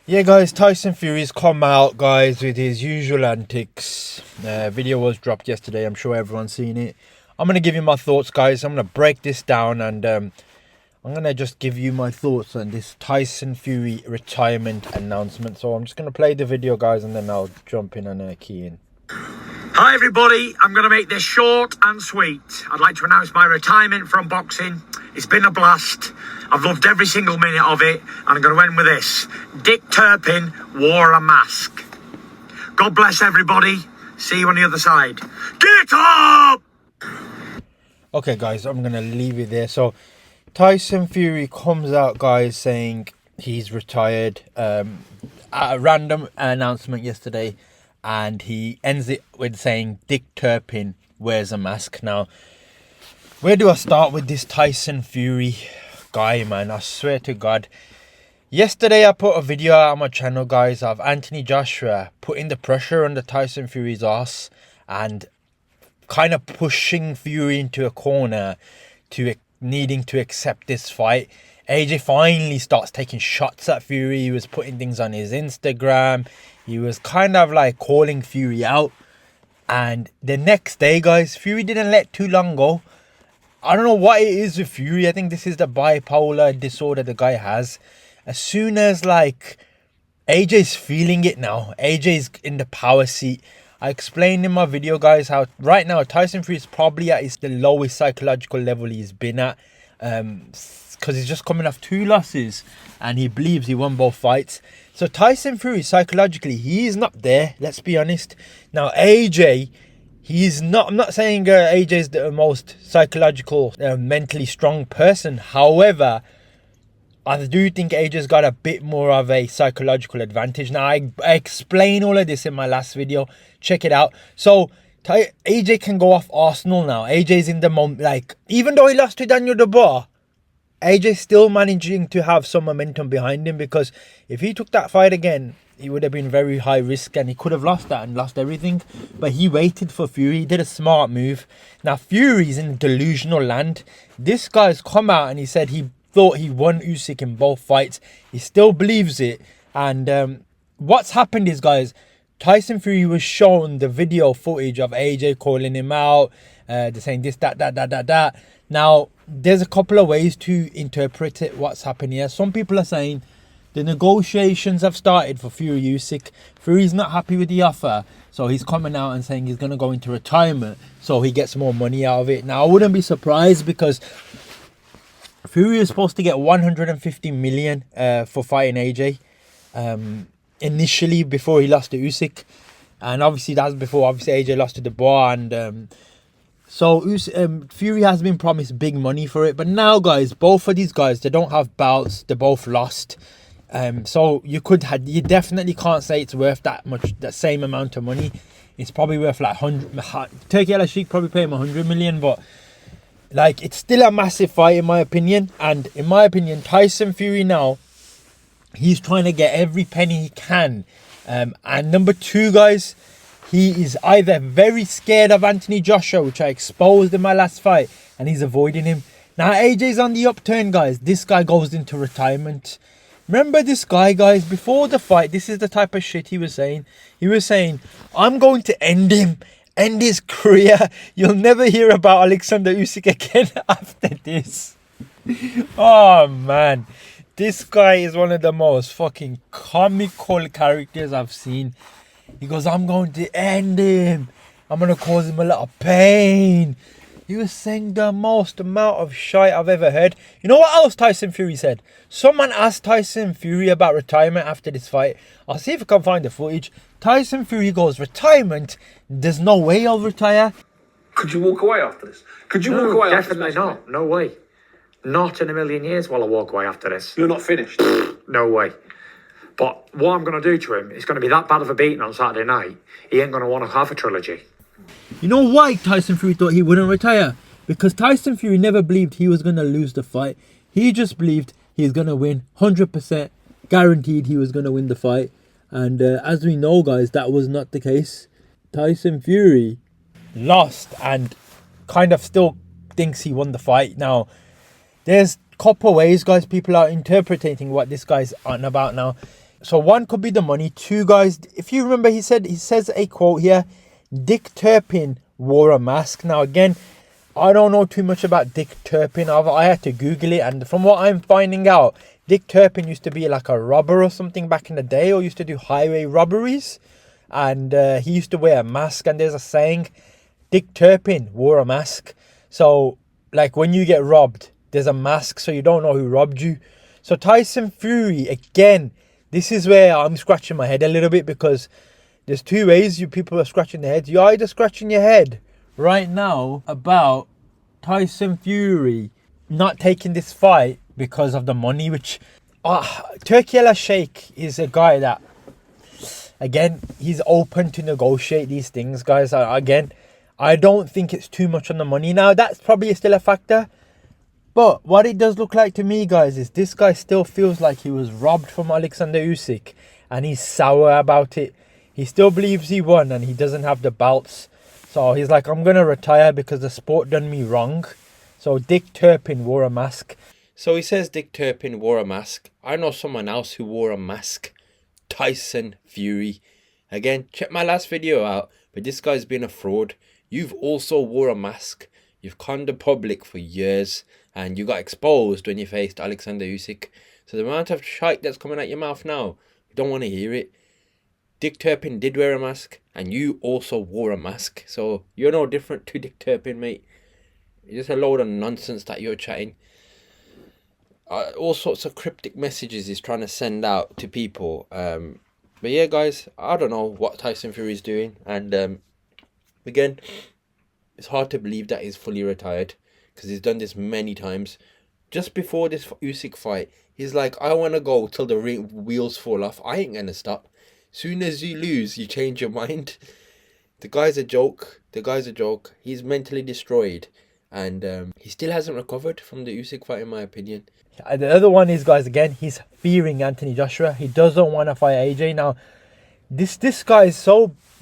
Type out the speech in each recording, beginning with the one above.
Yeah guys, Tyson Fury's come out guys with his usual antics. Video was dropped yesterday, I'm sure everyone's seen it. I'm going to give you my thoughts guys. I'm going to break this down and I'm going to just give you my thoughts on this Tyson Fury retirement announcement. So I'm just going to play the video guys and then I'll jump in and key in. Hi everybody, I'm going to make this short and sweet. I'd like to announce my retirement from boxing. It's been a blast. I've loved every single minute of it, and I'm going to end with this. Dick Turpin wore a mask. God bless everybody. See you on the other side. Get up! Okay guys, I'm going to leave it there. So Tyson Fury comes out guys saying he's retired. At a random announcement yesterday, and he ends it with saying Dick Turpin wears a mask. Now, where do I start with this Tyson Fury guy, man? I swear to God. Yesterday I put a video out on my channel guys of Anthony Joshua putting the pressure on the Tyson Fury's ass and kind of pushing Fury into a corner to needing to accept this fight. AJ finally starts taking shots at Fury. He was putting things on his Instagram. He was kind of like calling Fury out. And the next day guys, Fury didn't let too long go. I don't know what it is with Fury. I think this is the bipolar disorder the guy has. As soon as like AJ's feeling it now, AJ's in the power seat. I explained in my video guys how right now Tyson Fury is probably at the lowest psychological level he's been at, because he's just coming off 2 losses and he believes he won both fights. So Tyson Fury psychologically, he's not there, let's be honest. Now AJ, he's not, I'm not saying AJ is the most psychological, mentally strong person. However, I do think AJ's got a bit more of a psychological advantage. Now, I explain all of this in my last video. Check it out. So, AJ can go off Arsenal now. AJ's in the moment. Like, even though he lost to Daniel Dubois, AJ's still managing to have some momentum behind him, because if he took that fight again, he would have been very high risk and he could have lost that and lost everything. But he waited for Fury. He did a smart move. Now, Fury's in delusional land. This guy's come out and he said he thought he won Usyk in both fights. He still believes it. And what's happened is, guys, Tyson Fury was shown the video footage of AJ calling him out. They're saying this, that. Now, there's a couple of ways to interpret it, what's happened here. Some people are saying the negotiations have started for Fury Usyk. Fury's not happy with the offer, so he's coming out and saying he's going to go into retirement so he gets more money out of it. Now, I wouldn't be surprised, because Fury is supposed to get 150 million for fighting AJ initially, before he lost to Usyk. And obviously that's before AJ lost to Dubois. And so Fury has been promised big money for it. But now, guys, both of these guys, they don't have bouts. They both lost. So you definitely can't say it's worth that much, that same amount of money. It's probably worth like 100. Turkey Sheikh probably pay him 100 million, but like, it's still a massive fight in my opinion. And in my opinion, Tyson Fury now, he's trying to get every penny he can. And number 2, guys, he is either very scared of Anthony Joshua, which I exposed in my last fight, and he's avoiding him. Now AJ's on the upturn, guys. This guy goes into retirement. Remember this guy, guys, before the fight, this is the type of shit he was saying. He was saying, I'm going to end him. End his career. You'll never hear about Oleksandr Usyk again after this. Oh man, this guy is one of the most fucking comical characters I've seen. He goes, I'm going to end him. I'm going to cause him a lot of pain. He was saying the most amount of shit I've ever heard. You know what else Tyson Fury said? Someone asked Tyson Fury about retirement after this fight. I'll see if I can find the footage. Tyson Fury goes, retirement? There's no way I'll retire. Could you walk away after this? Could you walk away after Definitely this? not. No way. Not in a million years will I walk away after this. You're not finished. No way. But what I'm going to do to him, it's going to be that bad of a beating on Saturday night, he ain't going to want to have a trilogy. You know why Tyson Fury thought he wouldn't retire? Because Tyson Fury never believed he was going to lose the fight. He just believed he was going to win. 100% guaranteed he was going to win the fight. And as we know, guys, that was not the case. Tyson Fury lost and kind of still thinks he won the fight. Now, there's a couple ways, guys, people are interpreting what this guy's on about now. So one could be the money. Two, guys, if you remember, he says a quote here, Dick Turpin wore a mask. Now again, I don't know too much about Dick Turpin. I had to Google it, and from what I'm finding out, Dick Turpin used to be like a robber or something back in the day, or used to do highway robberies, and he used to wear a mask. And there's a saying, Dick Turpin wore a mask. So like when you get robbed, there's a mask, so you don't know who robbed you. So Tyson Fury, again, this is where I'm scratching my head a little bit, because there's two ways you people are scratching their heads. You're either scratching your head right now about Tyson Fury not taking this fight because of the money, which Turkey Sheikh is a guy that, again, he's open to negotiate these things, guys. Again, I don't think it's too much on the money. Now, that's probably still a factor. But what it does look like to me, guys, is this guy still feels like he was robbed from Oleksandr Usyk, and he's sour about it. He still believes he won, and he doesn't have the belts. So he's like, I'm going to retire because the sport done me wrong. So Dick Turpin wore a mask. So he says Dick Turpin wore a mask. I know someone else who wore a mask. Tyson Fury. Again, check my last video out. But this guy's been a fraud. You've also wore a mask. You've conned the public for years. And you got exposed when you faced Oleksandr Usyk. So the amount of shite that's coming out your mouth now, you don't want to hear it. Dick Turpin did wear a mask, and you also wore a mask. So you're no different to Dick Turpin, mate. It's just a load of nonsense that you're chatting. All sorts of cryptic messages he's trying to send out to people. But yeah, guys, I don't know what Tyson Fury is doing. And again, it's hard to believe that he's fully retired, because he's done this many times. Just before this Usyk fight, he's like, I want to go till the wheels fall off. I ain't going to stop. Soon as you lose, you change your mind. The guy's a joke. The guy's a joke. He's mentally destroyed. And he still hasn't recovered from the Usyk fight, in my opinion. The other one is, guys, again, he's fearing Anthony Joshua. He doesn't want to fight AJ. Now, this guy is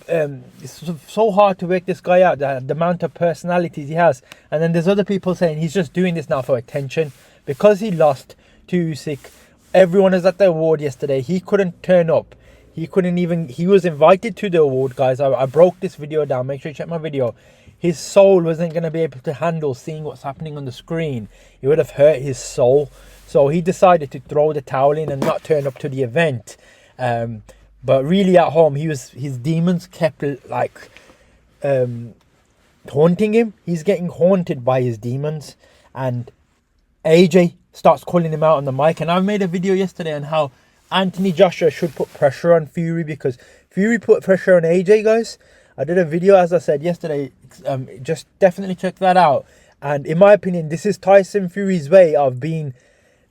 it's so hard to work this guy out, the amount of personalities he has. And then there's other people saying he's just doing this now for attention. Because he lost to Usyk, everyone was at the award yesterday. He couldn't turn up. He was invited to the award, guys. I broke this video down. Make sure you check my video. His soul wasn't going to be able to handle seeing what's happening on the screen. It would have hurt his soul. So he decided to throw the towel in and not turn up to the event. But really at home, his demons kept like haunting him. He's getting haunted by his demons. And AJ starts calling him out on the mic. And I made a video yesterday on how Anthony Joshua should put pressure on Fury, because Fury put pressure on AJ, guys. I did a video, as I said yesterday. Just definitely check that out. And in my opinion, this is Tyson Fury's way of being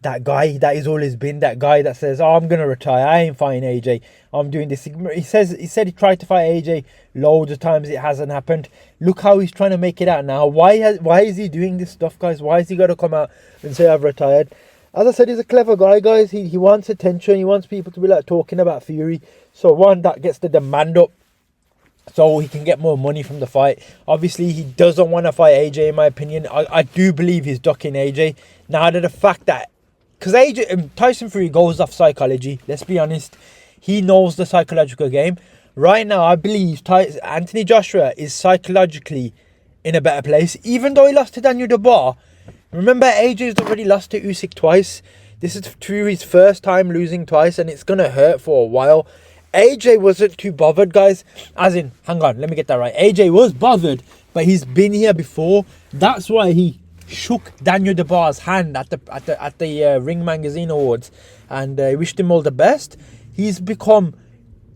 that guy that he's always been. That guy that says, oh, I'm going to retire. I ain't fighting AJ. I'm doing this. He said he tried to fight AJ loads of times. It hasn't happened. Look how he's trying to make it out now. Why is he doing this stuff, guys? Why has he got to come out and say, I've retired? As I said, he's a clever guy, guys. He wants attention. He wants people to be like talking about Fury. So one, that gets the demand up, so he can get more money from the fight. Obviously, he doesn't want to fight AJ, in my opinion. I do believe he's ducking AJ. Now, the fact that, because Tyson Fury goes off psychology, let's be honest. He knows the psychological game. Right now, I believe Anthony Joshua is psychologically in a better place. Even though he lost to Daniel Dubois. Remember, AJ's already lost to Usyk twice. This is Fury's first time losing twice, and it's going to hurt for a while. AJ wasn't too bothered, guys. As in, hang on, let me get that right. AJ was bothered, but he's been here before. That's why he shook Daniel Dubois' hand at the Ring Magazine Awards, and wished him all the best. He's become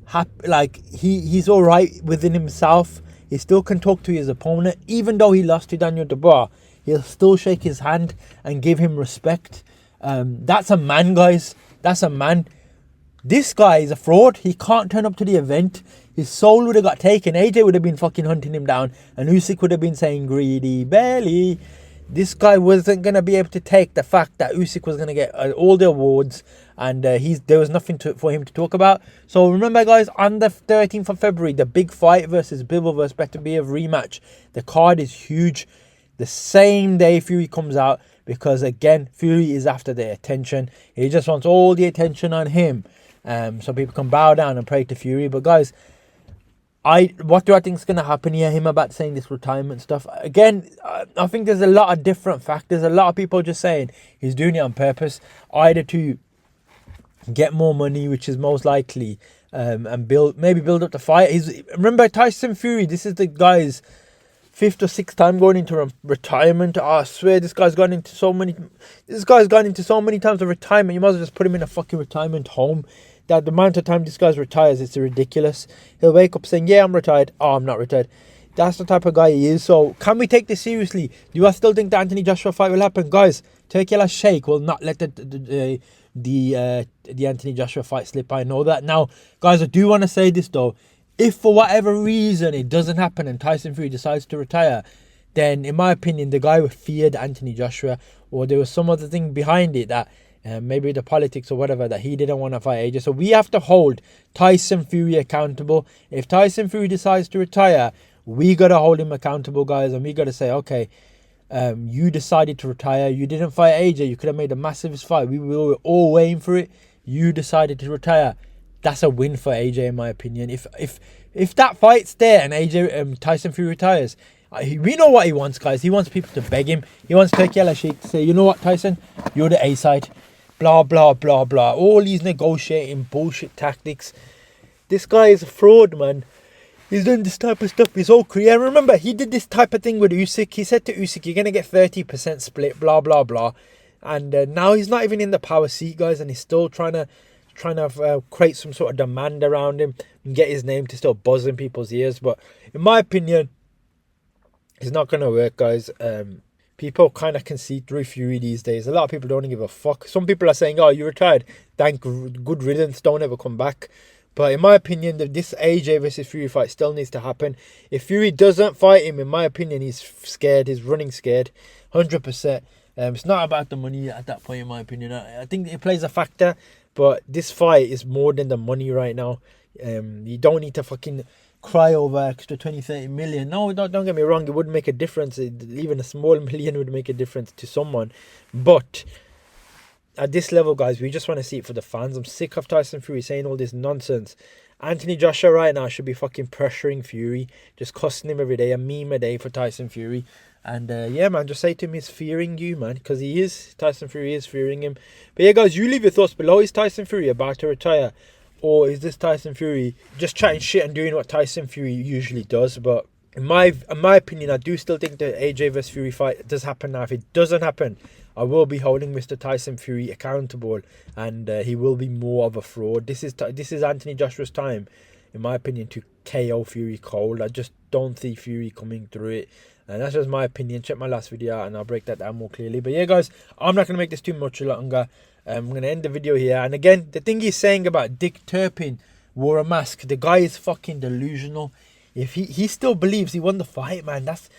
happy, like he's all right within himself. He still can talk to his opponent, even though he lost to Daniel Dubois. He'll still shake his hand and give him respect. That's a man, guys. That's a man. This guy is a fraud. He can't turn up to the event. His soul would have got taken. AJ would have been fucking hunting him down. And Usyk would have been saying, greedy belly. This guy wasn't going to be able to take the fact that Usyk was going to get all the awards. And there was nothing for him to talk about. So remember, guys, on the 13th of February, the big fight versus Bivol versus Beterbiev rematch. The card is huge. The same day Fury comes out. Because, again, Fury is after the attention. He just wants all the attention on him. so people can bow down and pray to Fury. But guys, what do I think is going to happen here? Him about saying this retirement stuff again. I think there's a lot of different factors. A lot of people just saying he's doing it on purpose, either to get more money, which is most likely, and build up the fight. Remember Tyson Fury. This is the guy's 5th or 6th time going into retirement. I swear this guy's gone into so many. This guy's gone into so many times of retirement. You might as well just put him in a fucking retirement home. That the amount of time this guy retires, it's ridiculous. He'll wake up saying, "Yeah, I'm retired." "Oh, I'm not retired." That's the type of guy he is. So can we take this seriously? Do I still think the Anthony Joshua fight will happen, guys? Turkey Shake will not let the Anthony Joshua fight slip. I know that. Now, guys, I do want to say this though. If for whatever reason it doesn't happen and Tyson Fury decides to retire, then in my opinion the guy feared Anthony Joshua, or there was some other thing behind it, that maybe the politics or whatever, that he didn't want to fight AJ. So we have to hold Tyson Fury accountable. If Tyson Fury decides to retire, we got to hold him accountable, guys, and we got to say, okay, you decided to retire. You didn't fight AJ. You could have made a massive fight. We were all waiting for it. You decided to retire. That's a win for AJ, in my opinion. If that fight's there and AJ Tyson Fury retires, we know what he wants, guys. He wants people to beg him. He wants Turkey Sheikh to say, "You know what, Tyson, you're the A side." Blah blah blah blah. All these negotiating bullshit tactics. This guy is a fraud, man. He's done this type of stuff his whole career. Remember, he did this type of thing with Usyk. He said to Usyk, "You're gonna get 30% split." Blah blah blah. And now he's not even in the power seat, guys, and he's still trying to create some sort of demand around him and get his name to still buzz in people's ears. But in my opinion, it's not gonna work, guys. People kind of can see through Fury these days. A lot of people don't give a fuck. Some people are saying, "Oh, you retired. Thank good riddance. Don't ever come back." But in my opinion, this AJ versus Fury fight still needs to happen. If Fury doesn't fight him, in my opinion, he's scared. He's running scared, 100%. It's not about the money at that point, in my opinion. I think it plays a factor, but this fight is more than the money right now. You don't need to fucking cry over extra 20-30 million. No, don't get me wrong, it would make a difference. Even a small million would make a difference to someone, but at this level, guys, we just want to see it for the fans. I'm sick of Tyson Fury saying all this nonsense. Anthony Joshua right now should be fucking pressuring Fury, just cussing him every day, a meme a day for Tyson Fury. And yeah, man, just say to him he's fearing you, man, because he is. Tyson Fury is fearing him. But yeah, guys, you leave your thoughts below. Is Tyson Fury about to retire? Or is this Tyson Fury just chatting shit and doing what Tyson Fury usually does? But in my opinion, I do still think the AJ vs Fury fight does happen now. If it doesn't happen, I will be holding Mr. Tyson Fury accountable, and he will be more of a fraud. This is Anthony Joshua's time, in my opinion, to KO Fury cold. I just don't see Fury coming through it. And that's just my opinion. Check my last video out and I'll break that down more clearly. But yeah, guys, I'm not going to make this too much longer. I'm going to end the video here. And again, the thing he's saying about Dick Turpin wore a mask, the guy is fucking delusional. If he still believes he won the fight, man, that's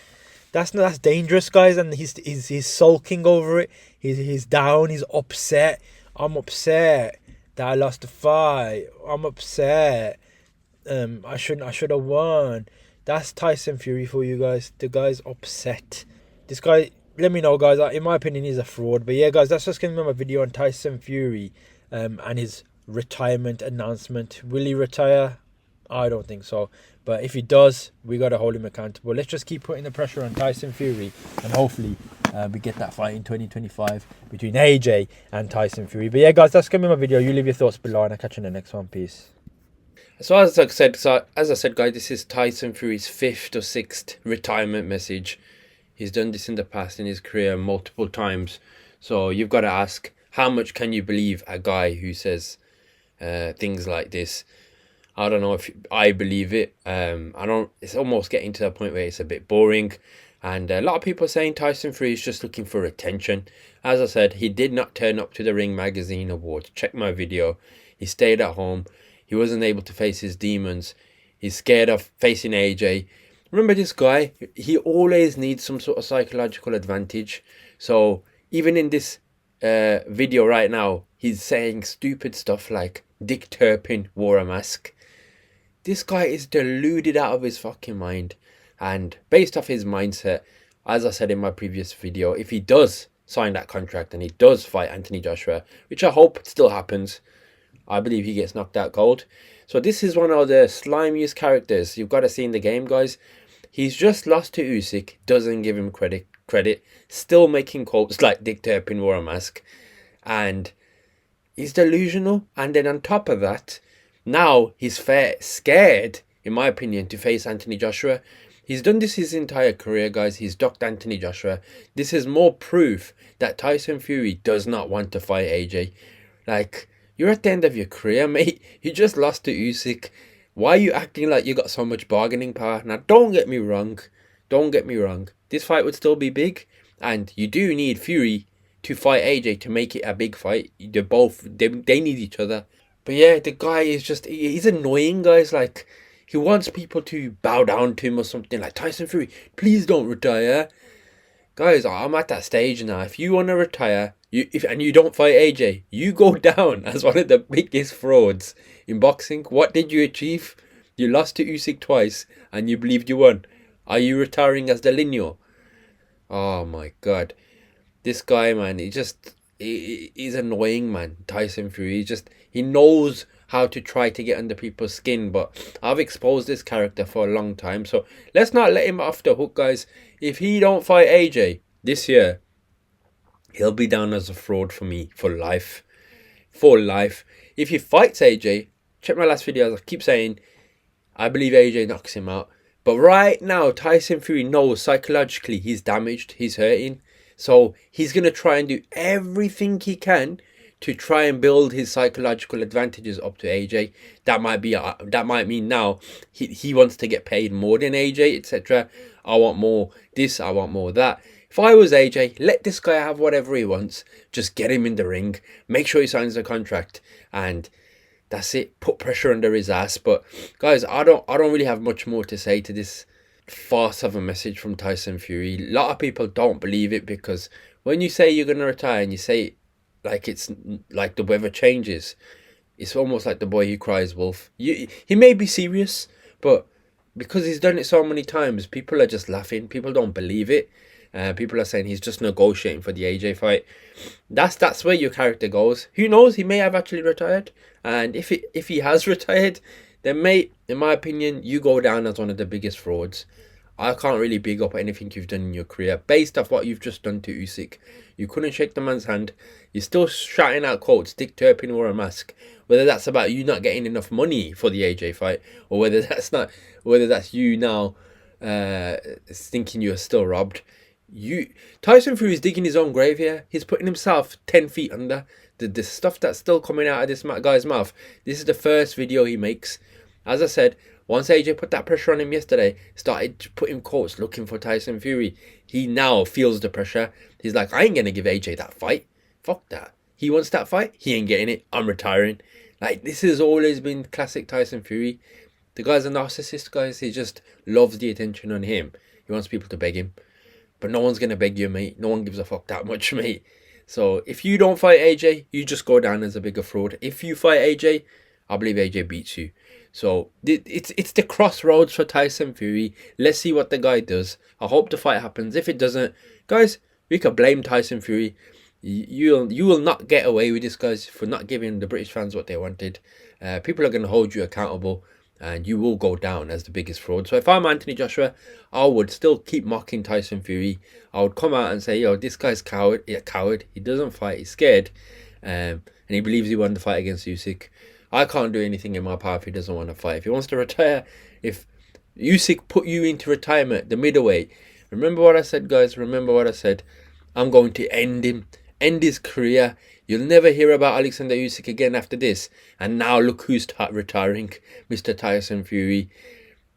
dangerous, guys. And he's sulking over it. He's down. He's upset. I'm upset that I lost the fight. I'm upset. I should have won. That's Tyson Fury for you guys. The guy's upset. This guy, let me know, guys. In my opinion, he's a fraud. But yeah, guys, that's just going to be my video on Tyson Fury and his retirement announcement. Will he retire? I don't think so. But if he does, we got to hold him accountable. Let's just keep putting the pressure on Tyson Fury. And hopefully we get that fight in 2025 between AJ and Tyson Fury. But yeah, guys, that's going to be my video. You leave your thoughts below and I'll catch you in the next one. Peace. So as I said, guys, this is Tyson Fury's 5th or 6th retirement message. He's done this in the past in his career multiple times. So you've got to ask, how much can you believe a guy who says things like this? I don't know if I believe it. It's almost getting to the point where it's a bit boring. And a lot of people are saying Tyson Fury is just looking for attention. As I said, he did not turn up to the Ring Magazine Awards. Check my video. He stayed at home. He wasn't able to face his demons. He's scared of facing AJ. Remember this guy? He always needs some sort of psychological advantage. So even in this video right now, he's saying stupid stuff like Dick Turpin wore a mask. This guy is deluded out of his fucking mind. And based off his mindset, as I said in my previous video, if he does sign that contract and he does fight Anthony Joshua, which I hope still happens, I believe he gets knocked out cold. So this is one of the slimiest characters you've got to see in the game, guys. He's just lost to Usyk, doesn't give him credit, still making quotes like Dick Turpin wore a mask, and he's delusional. And then on top of that, now he's scared, in my opinion, to face Anthony Joshua. He's done this his entire career, guys. He's ducked Anthony Joshua. This is more proof that Tyson Fury does not want to fight AJ. Like, you're at the end of your career, mate. You just lost to Usyk. Why are you acting like you got so much bargaining power? Now, don't get me wrong. Don't get me wrong. This fight would still be big. And you do need Fury to fight AJ to make it a big fight. They need each other. But yeah, the guy is just, he's annoying, guys. Like, he wants people to bow down to him or something. Like, Tyson Fury, please don't retire. Guys, I'm at that stage now. If you want to retire, and you don't fight AJ, you go down as one of the biggest frauds in boxing. What did you achieve? You lost to Usyk twice, and you believed you won. Are you retiring as the Lino? Oh my god. This guy, man, he's annoying, man. Tyson Fury, he knows how to try to get under people's skin, but I've exposed this character for a long time, so let's not let him off the hook, guys. If he don't fight AJ this year, he'll be down as a fraud for me for life. For life. If he fights AJ, check my last videos, I keep saying I believe AJ knocks him out. But right now, Tyson Fury knows psychologically he's damaged, he's hurting. So he's going to try and do everything he can to try and build his psychological advantages up to AJ. That might mean now he wants to get paid more than AJ, etc. I want more this, I want more that. If I was AJ, let this guy have whatever he wants. Just get him in the ring. Make sure he signs the contract. And that's it. Put pressure under his ass. But guys, I don't really have much more to say to this farce of a message from Tyson Fury. A lot of people don't believe it, because when you say you're going to retire and you say it like it's like the weather changes, it's almost like the boy who cries wolf. He may be serious, but because he's done it so many times, people are just laughing. People don't believe it. People are saying he's just negotiating for the AJ fight. That's where your character goes. Who knows? He may have actually retired, and if he has retired, then mate, in my opinion, you go down as one of the biggest frauds. I can't really big up anything you've done in your career based off what you've just done to Usyk. You couldn't shake the man's hand. You're still shouting out quotes, Dick Turpin wore a mask. Whether that's about you not getting enough money for the AJ fight, or whether that's you now thinking you're still robbed. Tyson Fury is digging his own grave here. He's putting himself 10 feet under. The stuff that's still coming out of this guy's mouth. This is the first video he makes. As I said, once AJ put that pressure on him yesterday, started putting quotes looking for Tyson Fury, he now feels the pressure. He's like, I ain't going to give AJ that fight. Fuck that. He wants that fight. He ain't getting it. I'm retiring. Like, this has always been classic Tyson Fury. The guy's a narcissist, guys. He just loves the attention on him. He wants people to beg him. But no one's going to beg you, mate. No one gives a fuck that much, mate. So if you don't fight AJ, you just go down as a bigger fraud. If you fight AJ, I believe AJ beats you. So it's the crossroads for Tyson Fury. Let's see what the guy does. I hope the fight happens. If it doesn't, guys, we could blame Tyson Fury. You will not get away with this, guys, for not giving the British fans what they wanted. People are going to hold you accountable, and you will go down as the biggest fraud. So if I'm Anthony Joshua, I would still keep mocking Tyson Fury. I would come out and say, yo, this guy's coward. Yeah, coward. He doesn't fight. He's scared. And he believes he won the fight against Usyk. I can't do anything in my power if he doesn't want to fight. If he wants to retire, if Usyk put you into retirement, the middleweight, remember what I said, guys. Remember what I said. I'm going to end him. End his career. You'll never hear about Oleksandr Usyk again after this. And now look who's retiring, Mr. Tyson Fury.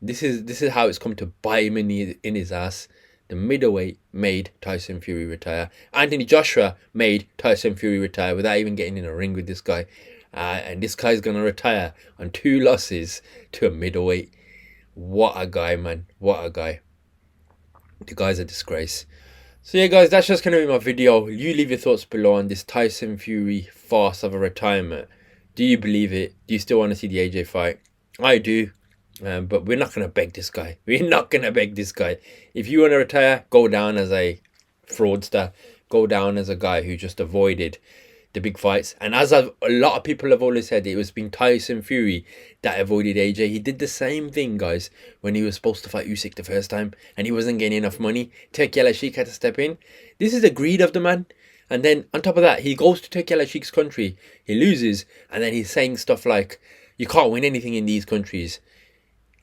This is how it's come to bite him in his ass. The middleweight made Tyson Fury retire. Anthony Joshua made Tyson Fury retire without even getting in a ring with this guy. And this guy's going to retire on 2 losses to a middleweight. What a guy, man. What a guy. The guy's a disgrace. So yeah, guys, that's just going to be my video. You leave your thoughts below on this Tyson Fury farce of a retirement. Do you believe it? Do you still want to see the AJ fight? I do. But we're not going to beg this guy. We're not going to beg this guy. If you want to retire, go down as a fraudster. Go down as a guy who just avoided the big fights. And as a lot of people have always said, it was been Tyson Fury that avoided AJ. He did the same thing, guys, when he was supposed to fight Usyk the first time and he wasn't getting enough money. Callout had to step in. This is the greed of the man. And then on top of that, he goes to Callout's country, he loses, and then he's saying stuff like, you can't win anything in these countries.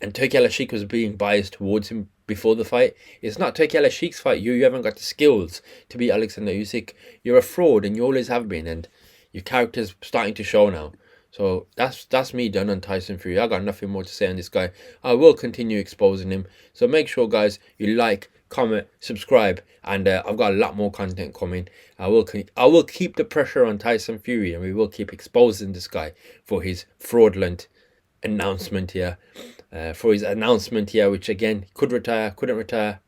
And Callout was being biased towards him before the fight. It's not Callout's fight. You haven't got the skills to beat Oleksandr Usyk. You're a fraud, and you always have been, and your character's starting to show now. So that's me done on Tyson Fury. I got nothing more to say on this guy. I will continue exposing him. So make sure, guys, you like, comment, subscribe, and I've got a lot more content coming. I will keep the pressure on Tyson Fury, and we will keep exposing this guy for his fraudulent announcement here. Which again, could retire, couldn't retire.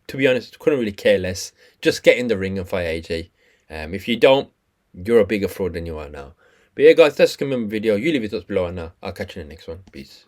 To be honest, couldn't really care less. Just get in the ring and fight AJ. If you don't, you're a bigger fraud than you are now. But yeah, guys, that's going to be my video. You leave your thoughts below, and now I'll catch you in the next one. Peace.